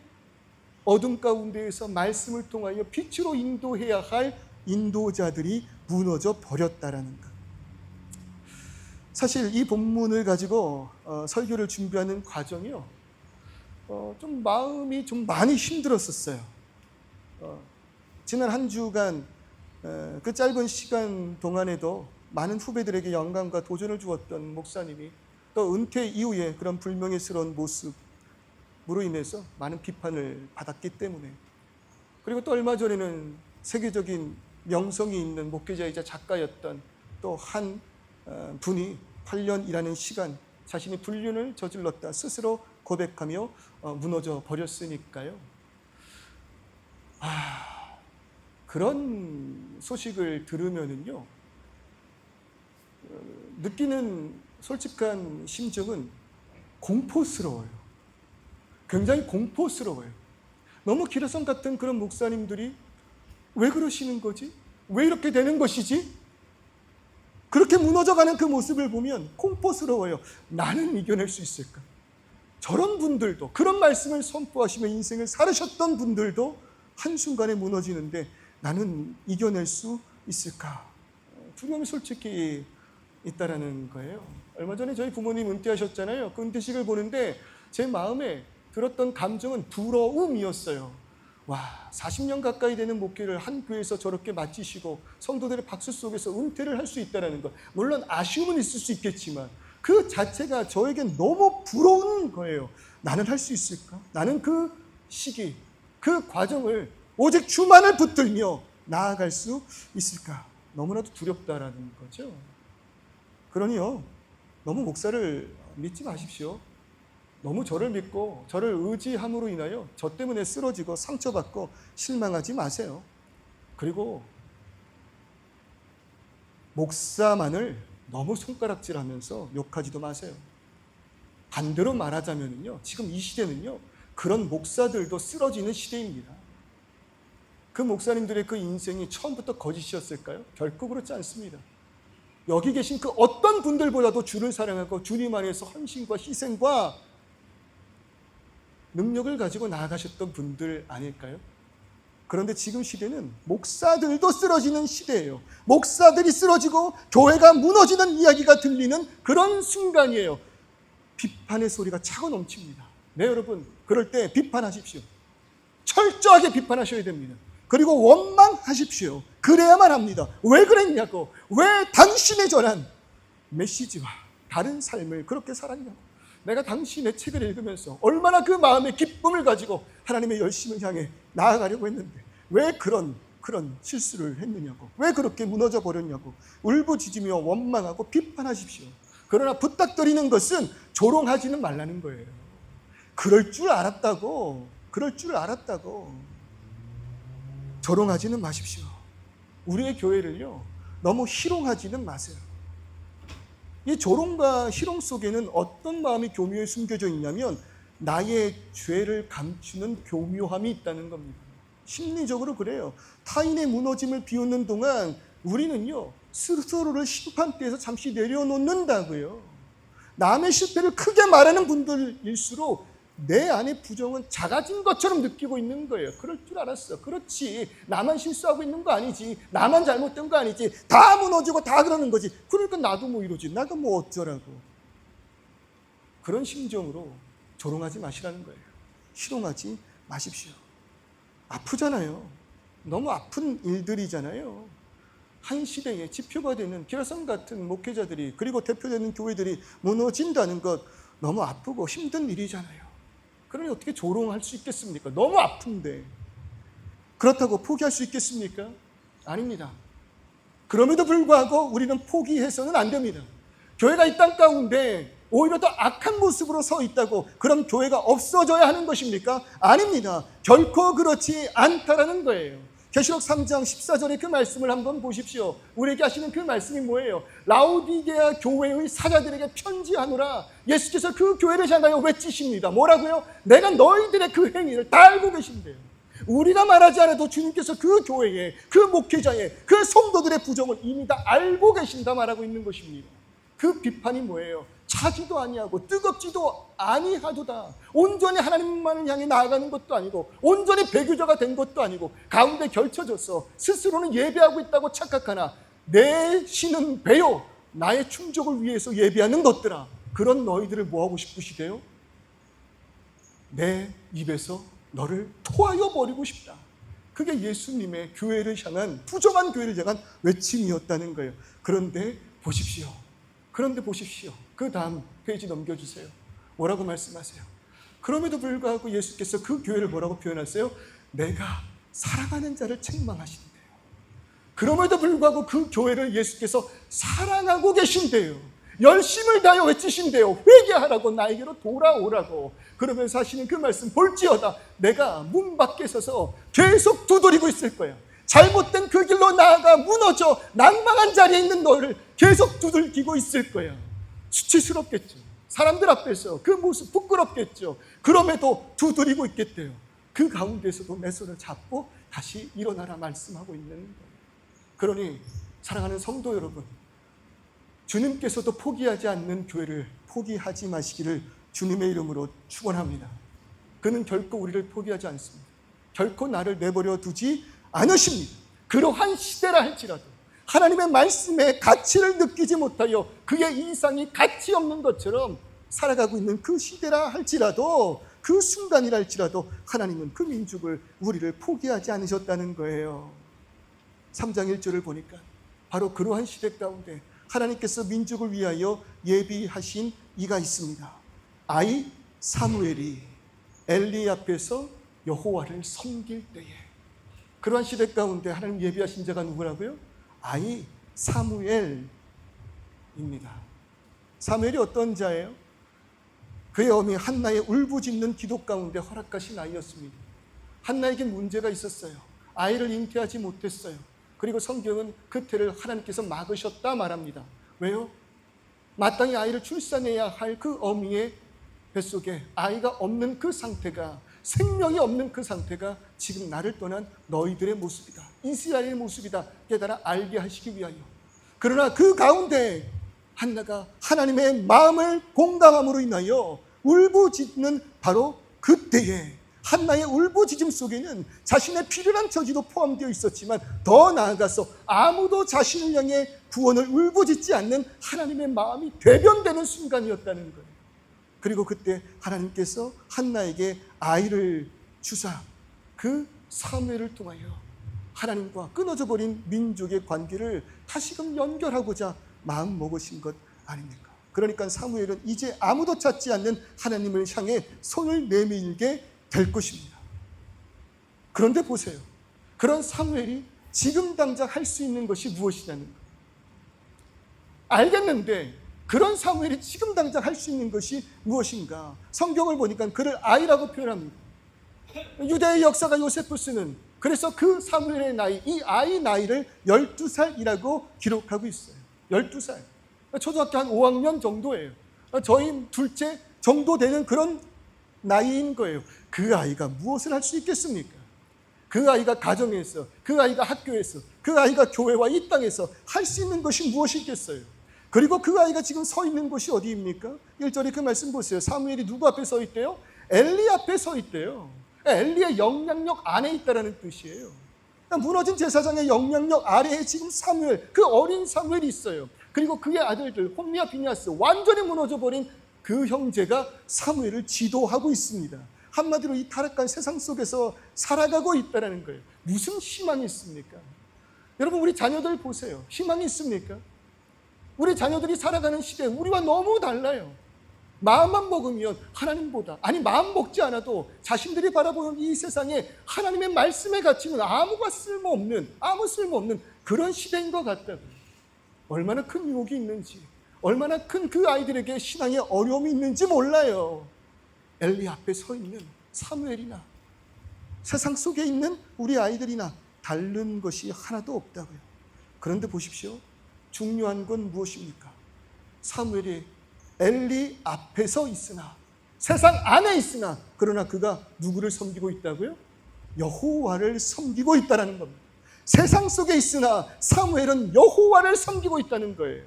어둠 가운데에서 말씀을 통하여 빛으로 인도해야 할 인도자들이 무너져 버렸다라는 것. 사실 이 본문을 가지고 설교를 준비하는 과정이요, 좀 마음이 좀 많이 힘들었었어요. 지난 한 주간 그 짧은 시간 동안에도 많은 후배들에게 영감과 도전을 주었던 목사님이 또 은퇴 이후에 그런 불명예스러운 모습으로 인해서 많은 비판을 받았기 때문에, 그리고 또 얼마 전에는 세계적인 명성이 있는 목회자이자 작가였던 또 한 분이 8년이라는 시간 자신이 불륜을 저질렀다 스스로 고백하며 무너져 버렸으니까요. 그런 소식을 들으면은요, 느끼는 솔직한 심정은 공포스러워요. 굉장히 공포스러워요. 너무 기라성 같은 그런 목사님들이 왜 그러시는 거지? 왜 이렇게 되는 것이지? 그렇게 무너져가는 그 모습을 보면 공포스러워요. 나는 이겨낼 수 있을까? 저런 분들도, 그런 말씀을 선포하시며 인생을 살으셨던 분들도 한순간에 무너지는데 나는 이겨낼 수 있을까? 두려움이 솔직히 있다라는 거예요. 얼마 전에 저희 부모님 은퇴하셨잖아요. 그 은퇴식을 보는데 제 마음에 들었던 감정은 부러움이었어요. 와, 40년 가까이 되는 목회를 한 교회에서 저렇게 마치시고 성도들의 박수 속에서 은퇴를 할 수 있다는 것, 물론 아쉬움은 있을 수 있겠지만 그 자체가 저에겐 너무 부러운 거예요. 나는 할 수 있을까? 나는 그 시기, 그 과정을 오직 주만을 붙들며 나아갈 수 있을까? 너무나도 두렵다라는 거죠. 그러니요, 너무 목사를 믿지 마십시오. 너무 저를 믿고 저를 의지함으로 인하여 저 때문에 쓰러지고 상처받고 실망하지 마세요. 그리고 목사만을 너무 손가락질하면서 욕하지도 마세요. 반대로 말하자면요, 지금 이 시대는요, 그런 목사들도 쓰러지는 시대입니다. 그 목사님들의 그 인생이 처음부터 거짓이었을까요? 결코 그렇지 않습니다. 여기 계신 그 어떤 분들보다도 주를 사랑하고 주님 안에서 헌신과 희생과 능력을 가지고 나아가셨던 분들 아닐까요? 그런데 지금 시대는 목사들도 쓰러지는 시대예요. 목사들이 쓰러지고 교회가 무너지는 이야기가 들리는 그런 순간이에요. 비판의 소리가 차고 넘칩니다. 네, 여러분, 그럴 때 비판하십시오. 철저하게 비판하셔야 됩니다. 그리고 원망하십시오. 그래야만 합니다. 왜 그랬냐고, 왜 당신의 전한 메시지와 다른 삶을 그렇게 살았냐고. 내가 당신의 책을 읽으면서 얼마나 그 마음의 기쁨을 가지고 하나님의 열심을 향해 나아가려고 했는데 왜 그런 실수를 했느냐고, 왜 그렇게 무너져 버렸냐고 울부짖으며 원망하고 비판하십시오. 그러나 부탁드리는 것은 조롱하지는 말라는 거예요. 그럴 줄 알았다고 조롱하지는 마십시오. 우리의 교회를요, 너무 희롱하지는 마세요. 이 조롱과 희롱 속에는 어떤 마음이 교묘에 숨겨져 있냐면 나의 죄를 감추는 교묘함이 있다는 겁니다. 심리적으로 그래요. 타인의 무너짐을 비웃는 동안 우리는요, 스스로를 심판대에서 잠시 내려놓는다고요. 남의 실패를 크게 말하는 분들일수록 내 안의 부정은 작아진 것처럼 느끼고 있는 거예요. 그럴 줄 알았어. 그렇지. 나만 실수하고 있는 거 아니지. 나만 잘못된 거 아니지. 다 무너지고 다 그러는 거지. 그러니까 나도 뭐 이러지. 나가 뭐 어쩌라고. 그런 심정으로 조롱하지 마시라는 거예요. 희롱하지 마십시오. 아프잖아요. 너무 아픈 일들이잖아요. 한 시대의 지표가 되는 기라성 같은 목회자들이, 그리고 대표되는 교회들이 무너진다는 것 너무 아프고 힘든 일이잖아요. 그러니 어떻게 조롱할 수 있겠습니까? 너무 아픈데. 그렇다고 포기할 수 있겠습니까? 아닙니다. 그럼에도 불구하고 우리는 포기해서는 안 됩니다. 교회가 이 땅 가운데 오히려 더 악한 모습으로 서 있다고 그럼 교회가 없어져야 하는 것입니까? 아닙니다. 결코 그렇지 않다라는 거예요. 계시록 3장 14절의 그 말씀을 한번 보십시오. 우리에게 하시는 그 말씀이 뭐예요? 라오디게아 교회의 사자들에게 편지하노라. 예수께서 그 교회를 향하여 외치십니다. 뭐라고요? 내가 너희들의 그 행위를 다 알고 계신대요. 우리가 말하지 않아도 주님께서 그 교회에, 그 목회자의, 그 성도들의 부정을 이미 다 알고 계신다 말하고 있는 것입니다. 그 비판이 뭐예요? 차지도 아니하고 뜨겁지도 아니하도다. 온전히 하나님만을 향해 나아가는 것도 아니고 온전히 배교자가 된 것도 아니고 가운데 결쳐져서 스스로는 예배하고 있다고 착각하나 내 신은 배요, 나의 충족을 위해서 예배하는 것들아. 그런 너희들을 뭐하고 싶으시대요? 내 입에서 너를 토하여 버리고 싶다. 그게 예수님의 교회를 향한, 부정한 교회를 향한 외침이었다는 거예요. 그런데 보십시오. 그 다음 페이지 넘겨주세요. 뭐라고 말씀하세요? 그럼에도 불구하고 예수께서 그 교회를 뭐라고 표현하세요? 내가 사랑하는 자를 책망하신대요. 그럼에도 불구하고 그 교회를 예수께서 사랑하고 계신대요. 열심을 다하여 외치신대요. 회개하라고, 나에게로 돌아오라고. 그러면서 하시는 그 말씀, 볼지어다 내가 문 밖에 서서 계속 두드리고 있을 거야. 잘못된 그 길로 나아가 무너져 낭망한 자리에 있는 너를 계속 두들기고 있을 거야. 수치스럽겠죠. 사람들 앞에서 그 모습 부끄럽겠죠. 그럼에도 두드리고 있겠대요. 그 가운데서도 내 손을 잡고 다시 일어나라 말씀하고 있는 거예요. 그러니 사랑하는 성도 여러분, 주님께서도 포기하지 않는 교회를 포기하지 마시기를 주님의 이름으로 축원합니다. 그는 결코 우리를 포기하지 않습니다. 결코 나를 내버려 두지 않으십니다. 그러한 시대라 할지라도 하나님의 말씀의 가치를 느끼지 못하여 그의 이상이 가치 없는 것처럼 살아가고 있는 그 시대라 할지라도 그 순간이랄지라도 하나님은 그 민족을, 우리를 포기하지 않으셨다는 거예요. 3장 1절을 보니까 바로 그러한 시대 가운데 하나님께서 민족을 위하여 예비하신 이가 있습니다. 아이 사무엘이 엘리 앞에서 여호와를 섬길 때에, 그러한 시대 가운데 하나님 예비하신 자가 누구라고요? 아이 사무엘입니다. 사무엘이 어떤 자예요? 그의 어미 한나의 울부짖는 기도 가운데 허락하신 아이였습니다. 한나에게 문제가 있었어요. 아이를 잉태하지 못했어요. 그리고 성경은 그 태를 하나님께서 막으셨다 말합니다. 왜요? 마땅히 아이를 출산해야 할 그 어미의 뱃속에 아이가 없는 그 상태가, 생명이 없는 그 상태가 지금 나를 떠난 너희들의 모습이다, 이스라엘의 모습이다 깨달아 알게 하시기 위하여. 그러나 그 가운데 한나가 하나님의 마음을 공감함으로 인하여 울부짖는 바로 그때에, 한나의 울부짖음 속에는 자신의 비련한 처지도 포함되어 있었지만 더 나아가서 아무도 자신을 향해 구원을 울부짖지 않는 하나님의 마음이 대변되는 순간이었다는 거예요. 그리고 그때 하나님께서 한나에게 아이를 주사 그 사무엘을 통하여 하나님과 끊어져 버린 민족의 관계를 다시금 연결하고자 마음 먹으신 것 아닙니까? 그러니까 사무엘은 이제 아무도 찾지 않는 하나님을 향해 손을 내밀게 될 것입니다. 그런데 보세요. 그런 사무엘이 지금 당장 할 수 있는 것이 무엇이냐는 거예요. 알겠는데 그런 사무엘이 지금 당장 할 수 있는 것이 무엇인가? 성경을 보니까 그를 아이라고 표현합니다. 유대의 역사가 요세푸스는 그래서 그 사무엘의 나이, 이 아이 나이를 12살이라고 기록하고 있어요. 12살. 초등학교 한 5학년 정도예요. 저희 둘째 정도 되는 그런 나이인 거예요. 그 아이가 무엇을 할 수 있겠습니까? 그 아이가 가정에서, 그 아이가 학교에서, 그 아이가 교회와 이 땅에서 할 수 있는 것이 무엇이 있겠어요? 그리고 그 아이가 지금 서 있는 곳이 어디입니까? 1절에 그 말씀 보세요. 사무엘이 누구 앞에 서 있대요? 엘리 앞에 서 있대요. 엘리의 영향력 안에 있다는 뜻이에요. 무너진 제사장의 영향력 아래에 지금 사무엘, 그 어린 사무엘이 있어요. 그리고 그의 아들들 홈리와 비냐스, 완전히 무너져버린 그 형제가 사무엘을 지도하고 있습니다. 한마디로 이 타락한 세상 속에서 살아가고 있다는 거예요. 무슨 희망이 있습니까? 여러분, 우리 자녀들 보세요. 희망이 있습니까? 우리 자녀들이 살아가는 시대, 우리와 너무 달라요. 마음만 먹으면 하나님보다, 아니 마음 먹지 않아도 자신들이 바라보는 이 세상에 하나님의 말씀의 가치는 아무 쓸모없는 그런 시대인 것 같다고요. 얼마나 큰 유혹이 있는지, 얼마나 큰 그 아이들에게 신앙의 어려움이 있는지 몰라요. 엘리 앞에 서 있는 사무엘이나 세상 속에 있는 우리 아이들이나 다른 것이 하나도 없다고요. 그런데 보십시오. 중요한 건 무엇입니까? 사무엘이 엘리 앞에서 있으나, 세상 안에 있으나, 그러나 그가 누구를 섬기고 있다고요? 여호와를 섬기고 있다는 겁니다. 세상 속에 있으나 사무엘은 여호와를 섬기고 있다는 거예요.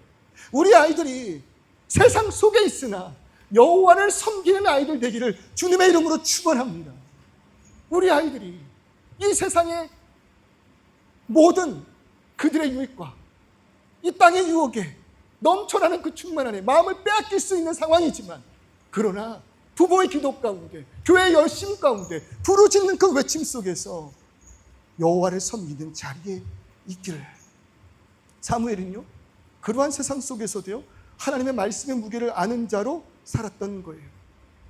우리 아이들이 세상 속에 있으나 여호와를 섬기는 아이들 되기를 주님의 이름으로 축원합니다. 우리 아이들이 이 세상의 모든 그들의 유익과 이 땅의 유혹에 넘쳐나는 그 충만 안에 마음을 빼앗길 수 있는 상황이지만, 그러나 부모의 기도 가운데, 교회의 열심 가운데, 부르짖는 그 외침 속에서 여호와를 섬기는 자리에 있기를. 사무엘은요, 그러한 세상 속에서도요, 하나님의 말씀의 무게를 아는 자로 살았던 거예요.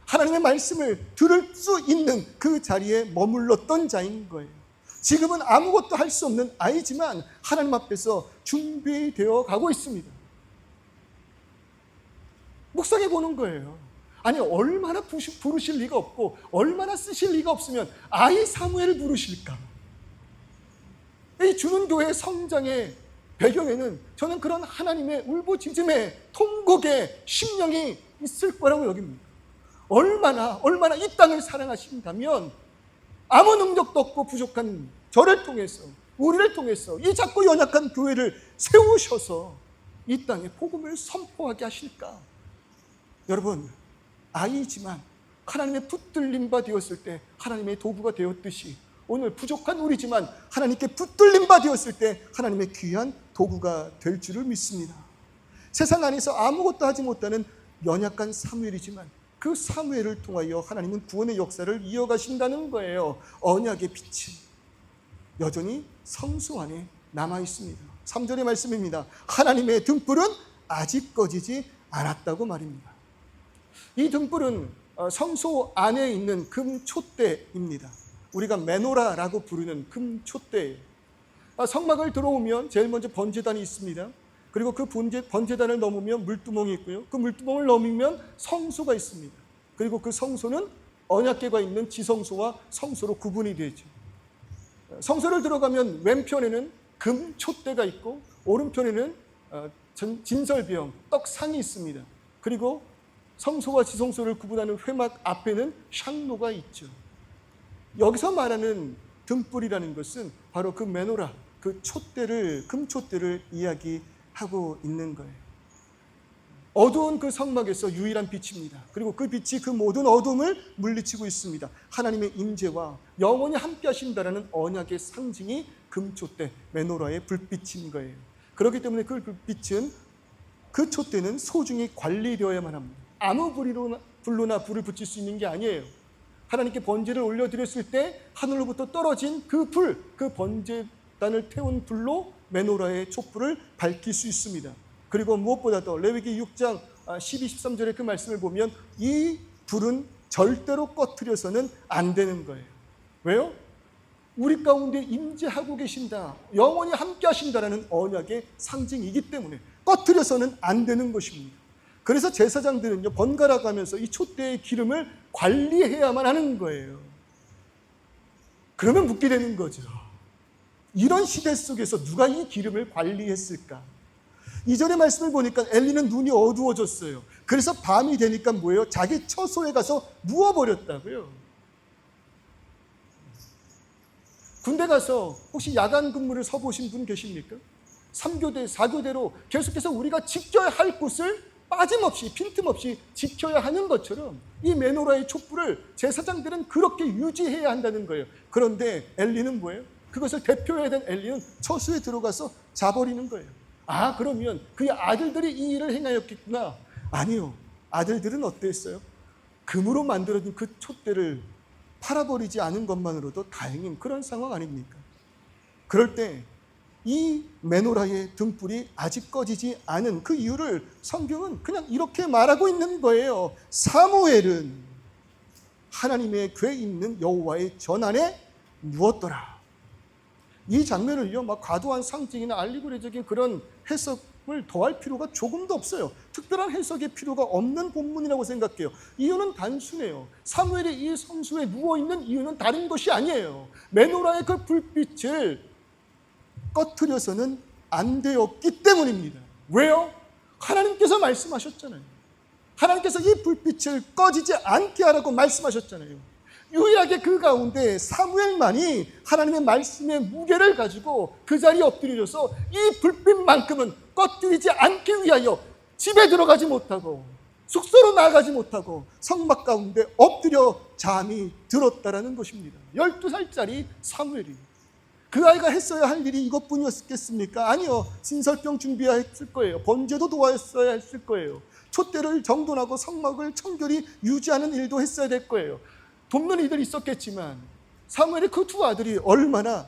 하나님의 말씀을 들을 수 있는 그 자리에 머물렀던 자인 거예요. 지금은 아무것도 할 수 없는 아이지만 하나님 앞에서 준비되어 가고 있습니다. 묵상해 보는 거예요. 아니, 얼마나 부르실 리가 없고 얼마나 쓰실 리가 없으면 아이 사무엘을 부르실까? 이 주는 교회 성장의 배경에는 저는 그런 하나님의 울부짖음의 통곡의 심령이 있을 거라고 여깁니다. 얼마나 이 땅을 사랑하신다면 아무 능력도 없고 부족한 저를 통해서, 우리를 통해서 이 작고 연약한 교회를 세우셔서 이 땅에 복음을 선포하게 하실까? 여러분, 아이지만 하나님의 붙들림 바 되었을 때 하나님의 도구가 되었듯이 오늘 부족한 우리지만 하나님께 붙들림 바 되었을 때 하나님의 귀한 도구가 될 줄을 믿습니다. 세상 안에서 아무것도 하지 못하는 연약한 사무엘이지만 그 그 사무엘을 통하여 하나님은 구원의 역사를 이어가신다는 거예요. 언약의 빛이 여전히 성소 안에 남아 있습니다. 3절의 말씀입니다. 하나님의 등불은 아직 꺼지지 않았다고 말입니다. 이 등불은 성소 안에 있는 금촛대입니다. 우리가 메노라라고 부르는 금촛대예요. 성막을 들어오면 제일 먼저 번제단이 있습니다. 그리고 그 번제단을 넘으면 물두멍이 있고요. 그 물두멍을 넘으면 성소가 있습니다. 그리고 그 성소는 언약궤가 있는 지성소와 성소로 구분이 되죠. 성소를 들어가면 왼편에는 금촛대가 있고 오른편에는 진설병, 떡상이 있습니다. 그리고 성소와 지성소를 구분하는 회막 앞에는 샹노가 있죠. 여기서 말하는 등불이라는 것은 바로 그 메노라, 그 금촛대를 이야기하고 있는 거예요. 어두운 그 성막에서 유일한 빛입니다. 그리고 그 빛이 그 모든 어둠을 물리치고 있습니다. 하나님의 임재와 영원히 함께 하신다라는 언약의 상징이 금촛대, 메노라의 불빛인 거예요. 그렇기 때문에 그 불빛은, 그 촛대는 소중히 관리되어야만 합니다. 아무 불로나 불을 붙일 수 있는 게 아니에요. 하나님께 번제를 올려드렸을 때 하늘로부터 떨어진 그 불, 그 번제단을 태운 불로 메노라의 촛불을 밝힐 수 있습니다. 그리고 무엇보다도 레위기 6장 12, 13절의 그 말씀을 보면 이 불은 절대로 꺼트려서는 안 되는 거예요. 왜요? 우리 가운데 임재하고 계신다, 영원히 함께 하신다라는 언약의 상징이기 때문에 꺼트려서는 안 되는 것입니다. 그래서 제사장들은요, 번갈아 가면서 이 촛대의 기름을 관리해야만 하는 거예요. 그러면 묻게 되는 거죠. 이런 시대 속에서 누가 이 기름을 관리했을까? 2절의 말씀을 보니까 엘리는 눈이 어두워졌어요. 그래서 밤이 되니까 뭐예요? 자기 처소에 가서 누워버렸다고요. 군대 가서 혹시 야간 근무를 서보신 분 계십니까? 3교대, 4교대로 계속해서 우리가 지켜야 할 곳을 빠짐없이, 빈틈없이 지켜야 하는 것처럼 이 메노라의 촛불을 제사장들은 그렇게 유지해야 한다는 거예요. 그런데 엘리는 뭐예요? 그것을 대표해야 된 엘리는 처소에 들어가서 자버리는 거예요. 그러면 그의 아들들이 이 일을 행하였겠구나. 아니요. 아들들은 어땠어요? 금으로 만들어진 그 촛대를 팔아버리지 않은 것만으로도 다행인 그런 상황 아닙니까? 그럴 때 이 메노라의 등불이 아직 꺼지지 않은 그 이유를 성경은 그냥 이렇게 말하고 있는 거예요. 사무엘은 하나님의 궤에 있는 여호와의 전안에 누웠더라. 이 장면을요, 막 과도한 상징이나 알리고리적인 그런 해석을 더할 필요가 조금도 없어요. 특별한 해석의 필요가 없는 본문이라고 생각해요. 이유는 단순해요. 사무엘이 이 성소에 누워있는 이유는 다른 것이 아니에요. 메노라의 그 불빛을 꺼트려서는 안 되었기 때문입니다. 왜요? 하나님께서 말씀하셨잖아요. 하나님께서 이 불빛을 꺼지지 않게 하라고 말씀하셨잖아요. 유일하게 그 가운데 사무엘만이 하나님의 말씀의 무게를 가지고 그 자리에 엎드려져서 이 불빛만큼은 꺼뜨리지 않기 위하여 집에 들어가지 못하고 숙소로 나가지 못하고 성막 가운데 엎드려 잠이 들었다라는 것입니다. 12살짜리 사무엘이. 그 아이가 했어야 할 일이 이것뿐이었겠습니까? 아니요. 진설병 준비해야 했을 거예요. 번제도 도와했어야 했을 거예요. 촛대를 정돈하고 성막을 청결히 유지하는 일도 했어야 될 거예요. 돕는 이들이 있었겠지만 사무엘의 그 두 아들이 얼마나,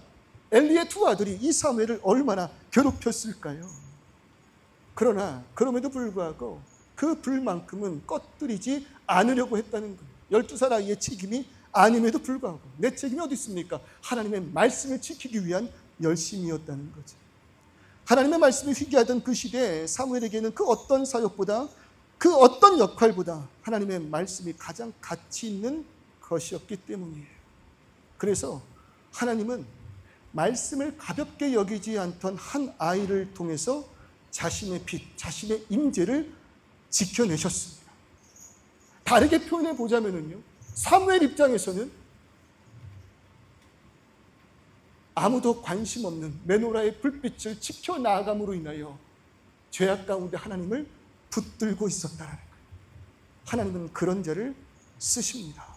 엘리의 두 아들이 이 사무엘을 얼마나 괴롭혔을까요? 그러나 그럼에도 불구하고 그 불만큼은 꺼뜨리지 않으려고 했다는 거예요. 12살 아이의 책임이 아님에도 불구하고 내 책임이 어디 있습니까? 하나님의 말씀을 지키기 위한 열심이었다는 거죠. 하나님의 말씀이 희귀하던 그 시대에 사무엘에게는 그 어떤 사역보다, 그 어떤 역할보다 하나님의 말씀이 가장 가치 있는 것이었기 때문이에요. 그래서 하나님은 말씀을 가볍게 여기지 않던 한 아이를 통해서 자신의 빛, 자신의 임재를 지켜내셨습니다. 다르게 표현해 보자면요, 사무엘 입장에서는 아무도 관심 없는 메노라의 불빛을 지켜나감으로 인하여 죄악 가운데 하나님을 붙들고 있었다는 거예요. 하나님은 그런 자를 쓰십니다.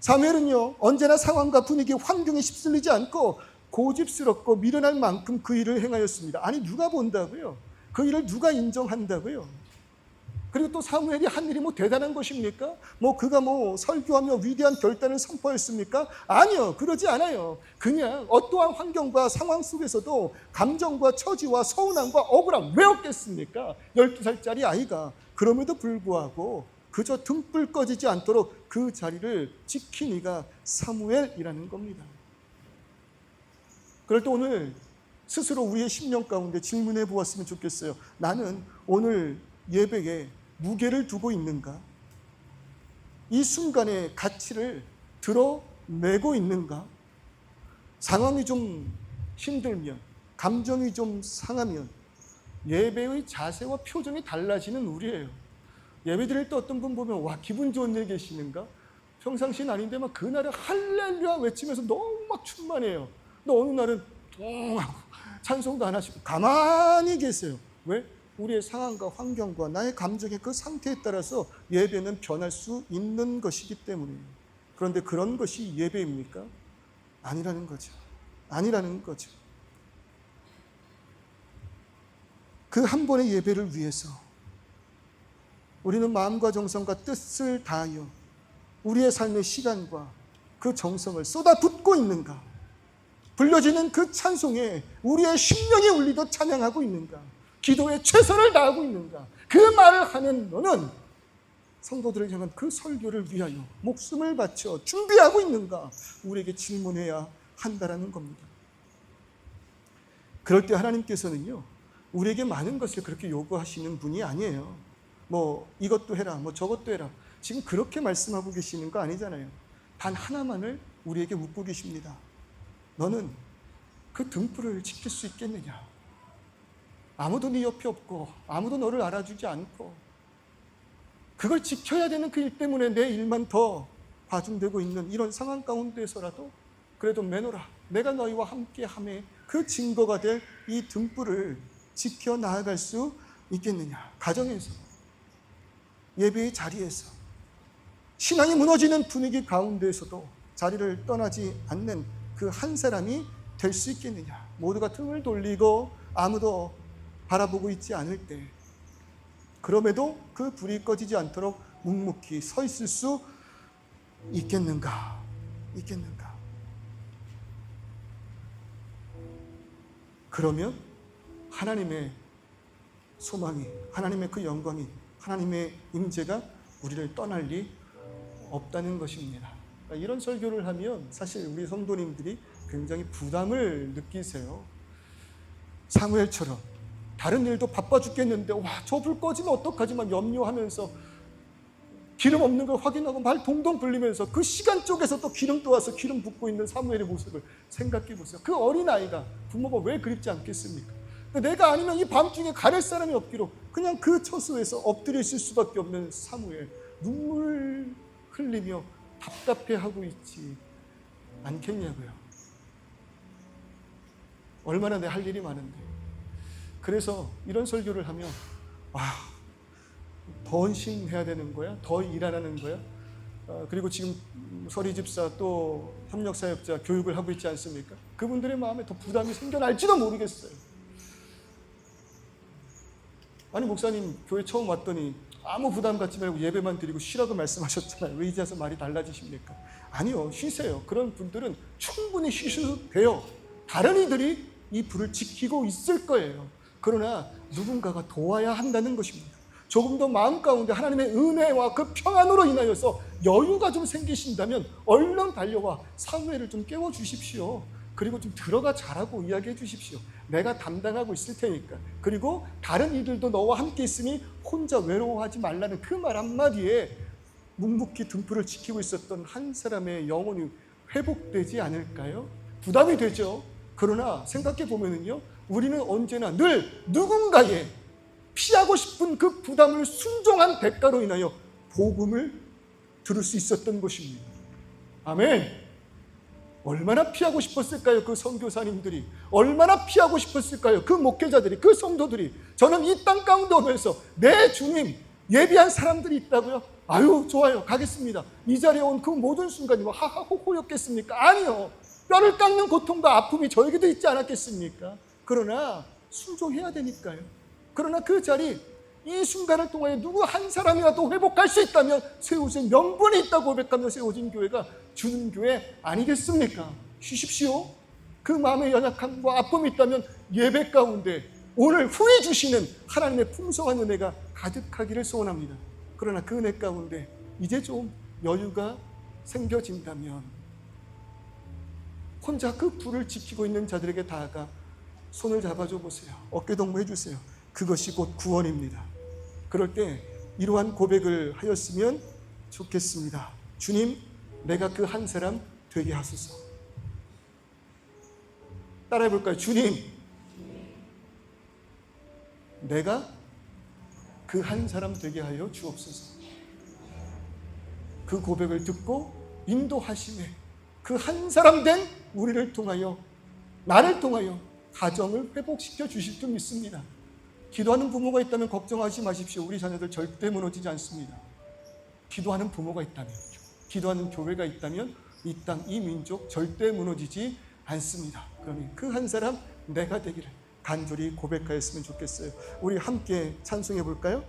사무엘은요, 언제나 상황과 분위기, 환경에 휩쓸리지 않고 고집스럽고 미련할 만큼 그 일을 행하였습니다. 아니, 누가 본다고요? 그 일을 누가 인정한다고요? 그리고 또 사무엘이 한 일이 뭐 대단한 것입니까? 뭐 그가 뭐 설교하며 위대한 결단을 선포했습니까? 아니요, 그러지 않아요. 그냥 어떠한 환경과 상황 속에서도 감정과 처지와 서운함과 억울함 왜 없겠습니까? 12살짜리 아이가. 그럼에도 불구하고 그저 등불 꺼지지 않도록 그 자리를 지킨 이가 사무엘이라는 겁니다. 그럴 때 오늘 스스로 우리의 심령 가운데 질문해 보았으면 좋겠어요. 나는 오늘 예배에 무게를 두고 있는가? 이 순간의 가치를 드러내고 있는가? 상황이 좀 힘들면, 감정이 좀 상하면 예배의 자세와 표정이 달라지는 우리예요. 예배 드릴 때 어떤 분 보면 와, 기분 좋은 일 계시는가? 평상시는 아닌데 막 그날은 할렐루야 외치면서 너무 막 충만해요. 근데 어느 날은 똥하고 찬송도 안 하시고 가만히 계세요. 왜? 우리의 상황과 환경과 나의 감정의 그 상태에 따라서 예배는 변할 수 있는 것이기 때문이에요. 그런데 그런 것이 예배입니까? 아니라는 거죠. 아니라는 거죠. 그 한 번의 예배를 위해서 우리는 마음과 정성과 뜻을 다하여 우리의 삶의 시간과 그 정성을 쏟아붓고 있는가? 불려지는 그 찬송에 우리의 심령이 울리듯 찬양하고 있는가? 기도에 최선을 다하고 있는가? 그 말을 하는 너는 성도들을 향한 그 설교를 위하여 목숨을 바쳐 준비하고 있는가? 우리에게 질문해야 한다라는 겁니다. 그럴 때 하나님께서는요, 우리에게 많은 것을 그렇게 요구하시는 분이 아니에요. 뭐 이것도 해라, 뭐 저것도 해라. 지금 그렇게 말씀하고 계시는 거 아니잖아요. 단 하나만을 우리에게 묻고 계십니다. 너는 그 등불을 지킬 수 있겠느냐? 아무도 네 옆에 없고 아무도 너를 알아주지 않고 그걸 지켜야 되는 그 일 때문에 내 일만 더 과중되고 있는 이런 상황 가운데서라도 그래도 매너라, 내가 너희와 함께함에 그 증거가 될 이 등불을 지켜 나아갈 수 있겠느냐? 가정에서, 예배의 자리에서, 신앙이 무너지는 분위기 가운데에서도 자리를 떠나지 않는 그 한 사람이 될 수 있겠느냐? 모두가 등을 돌리고 아무도 바라보고 있지 않을 때, 그럼에도 그 불이 꺼지지 않도록 묵묵히 서 있을 수 있겠는가? 있겠는가? 그러면 하나님의 소망이, 하나님의 그 영광이, 하나님의 임재가 우리를 떠날 리 없다는 것입니다. 그러니까 이런 설교를 하면 사실 우리 성도님들이 굉장히 부담을 느끼세요. 사무엘처럼 다른 일도 바빠 죽겠는데 와, 저 불 꺼지면 어떡하지 막 염려하면서 기름 없는 걸 확인하고 말 동동 불리면서 그 시간 쪽에서 또 기름 떠와서 기름 붓고 있는 사무엘의 모습을 생각해 보세요. 그 어린아이가 부모가 왜 그립지 않겠습니까? 내가 아니면 이 밤중에 가릴 사람이 없기로 그냥 그 처소에서 엎드려 있을 수밖에 없는 사무엘, 눈물 흘리며 답답해하고 있지 않겠냐고요. 얼마나 내 할 일이 많은데. 그래서 이런 설교를 하면 와, 더 헌신해야 되는 거야? 더 일하라는 거야? 그리고 지금 서리 집사 또 협력사역자 교육을 하고 있지 않습니까? 그분들의 마음에 더 부담이 생겨날지도 모르겠어요. 아니 목사님 교회 처음 왔더니 아무 부담 갖지 말고 예배만 드리고 쉬라고 말씀하셨잖아요. 왜 이제 와서 말이 달라지십니까? 아니요, 쉬세요. 그런 분들은 충분히 쉬셔도 돼요. 다른 이들이 이 불을 지키고 있을 거예요. 그러나 누군가가 도와야 한다는 것입니다. 조금 더 마음 가운데 하나님의 은혜와 그 평안으로 인하여서 여유가 좀 생기신다면 얼른 달려와 사무엘을 좀 깨워주십시오. 그리고 좀 들어가 자라고 이야기해 주십시오. 내가 담당하고 있을 테니까. 그리고 다른 이들도 너와 함께 있으니 혼자 외로워하지 말라는 그 말 한마디에 묵묵히 등불을 지키고 있었던 한 사람의 영혼이 회복되지 않을까요? 부담이 되죠. 그러나 생각해 보면은요, 우리는 언제나 늘 누군가의 피하고 싶은 그 부담을 순종한 대가로 인하여 복음을 들을 수 있었던 것입니다. 아멘. 얼마나 피하고 싶었을까요? 그 선교사님들이 얼마나 피하고 싶었을까요? 그 목회자들이, 그 성도들이. 저는 이 땅 가운데 오면서 내 주님 예비한 사람들이 있다고요? 아유 좋아요, 가겠습니다. 이 자리에 온 그 모든 순간이 뭐 하하호호였겠습니까? 아니요, 뼈를 깎는 고통과 아픔이 저에게도 있지 않았겠습니까? 그러나 순종해야 되니까요. 그러나 그 자리 이 순간을 통하여 누구 한 사람이라도 회복할 수 있다면 세워진 명분이 있다고 고백하며 세워진 교회가 주는 교회 아니겠습니까? 쉬십시오. 그 마음의 연약함과 아픔이 있다면 예배 가운데 오늘 후에 주시는 하나님의 풍성한 은혜가 가득하기를 소원합니다. 그러나 그 은혜 가운데 이제 좀 여유가 생겨진다면 혼자 그 불을 지키고 있는 자들에게 다가가 손을 잡아줘 보세요. 어깨동무 해주세요. 그것이 곧 구원입니다. 그럴 때 이러한 고백을 하였으면 좋겠습니다. 주님, 내가 그 한 사람 되게 하소서. 따라해 볼까요? 주님, 내가 그 한 사람 되게 하여 주옵소서. 그 고백을 듣고 인도하심에 그 한 사람 된 우리를 통하여, 나를 통하여 가정을 회복시켜 주실 줄 믿습니다. 기도하는 부모가 있다면 걱정하지 마십시오. 우리 자녀들 절대 무너지지 않습니다. 기도하는 부모가 있다면, 기도하는 교회가 있다면 이 땅, 이 민족 절대 무너지지 않습니다. 그러니 그 한 사람 내가 되기를 간절히 고백하였으면 좋겠어요. 우리 함께 찬송해 볼까요?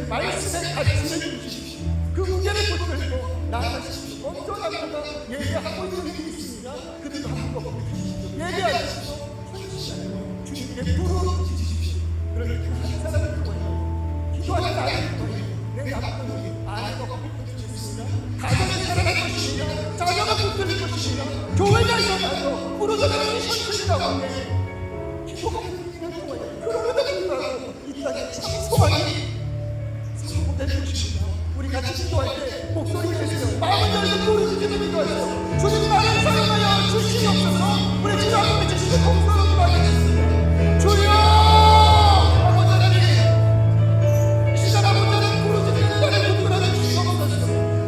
말씀의 가치를 주십시오. 그 무게를 붙들고 나아가십시오. 어떤 남자가 예배하고 있는 분이 있습니다. 그들도 한 번 예배하십시오. 주님께 부르짖으십시오. 그러니 그 한 사람을 통하여 기도하는 나를 통하여 내 남편이 아내가 붙들 것입니다. 가정을 살아갈 것입니다. 자녀가 붙들 것입니다. 교회가 일어나서 부르짖는 현실이 나오네. 기도가 붙들면 통하여 그럼에도 불구하고 이 땅에 참 소망이 베푸십니다. 우리 같이 기도할 때 목소리 내세요. 마음을 열고 부르짖으며 기도하세요. 주님 나를 사용하여 주시옵소서. 우리 주님 앞에 주시는 공로로 기도하겠습니다. 주여 아버지 하나님, 이 시간 아버지 하나님 부르짖는 나를 붙들어 주시옵소서.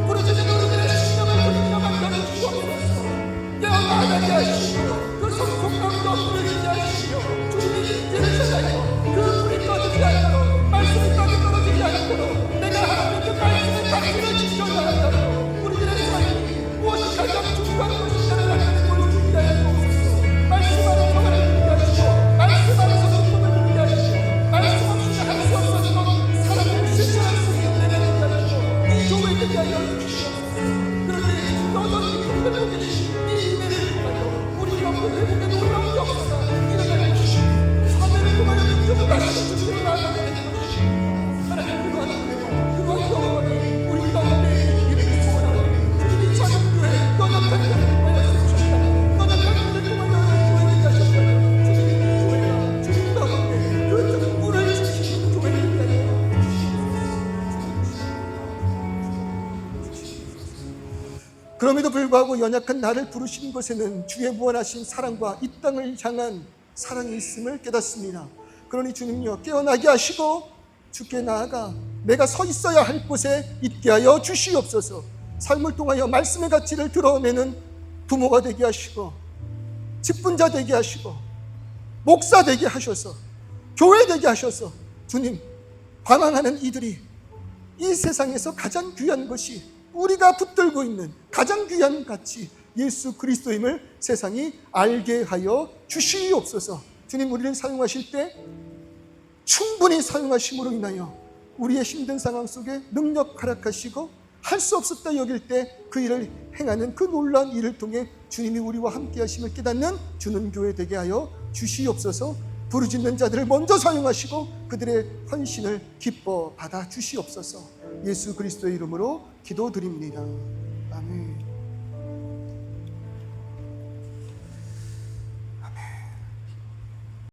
부르짖는 우리들의 신령을 주님과 만들어 주시옵소서. 깨어나게 하시고 그 성공감도 부르짖게 하시고 주님의 인재를 찾아요. 그 불이 꺼지지 않도록 말씀이 떨어지지 않도록 내가 하나님의 그 말씀의 가치를 지켜나간다고 우리들의 삶이 무엇이 가장 중요한 것인가를 알게 되고 준비하여 주옵소서. 말씀 안에 평안을 누리게 하시고 말씀 안에서 기쁨을 누리게 하시고 말씀 없이 할 수 없어서 사람을 실천할 수 있는 내가 되게 하시고 이 교회 되게 하여 주시옵소서. 그런데 여전히 공격하고 계신 이 임해를 통하여 우리 영혼 회복에 놀라운 역사가 일어나게 주시고 사회를 통하여 민족을 다시 주시고 나아가게 되는 것이 하나님 그러한 영혼이 우리 가운데 이르게 소원하고 주님이 찬양교회 너녁한 교회를 통하여 세우셨다면 너녁한 교회를 통하여 교회를 하셨다면 주님이 교회가 주님 가운데 그 특불을 지키는 교회를 위하여 그럼에도 불구하고 연약한 나를 부르신 것에는 주의 무한하신 사랑과 이 땅을 향한 사랑이 있음을 깨닫습니다. 그러니 주님요 깨어나게 하시고 주께 나아가 내가 서 있어야 할 곳에 있게 하여 주시옵소서. 삶을 통하여 말씀의 가치를 드러내는 부모가 되게 하시고 직분자 되게 하시고 목사 되게 하셔서 교회 되게 하셔서 주님 방황하는 이들이 이 세상에서 가장 귀한 것이 우리가 붙들고 있는 가장 귀한 가치 예수 그리스도임을 세상이 알게 하여 주시옵소서. 주님 우리를 사용하실 때 충분히 사용하심으로 인하여 우리의 힘든 상황 속에 능력 활약하시고 할 수 없었다 여길 때 그 일을 행하는 그 놀라운 일을 통해 주님이 우리와 함께 하심을 깨닫는 주는 교회 되게 하여 주시옵소서. 부르짖는 자들을 먼저 사용하시고 그들의 헌신을 기뻐 받아 주시옵소서. 예수 그리스도의 이름으로 기도드립니다.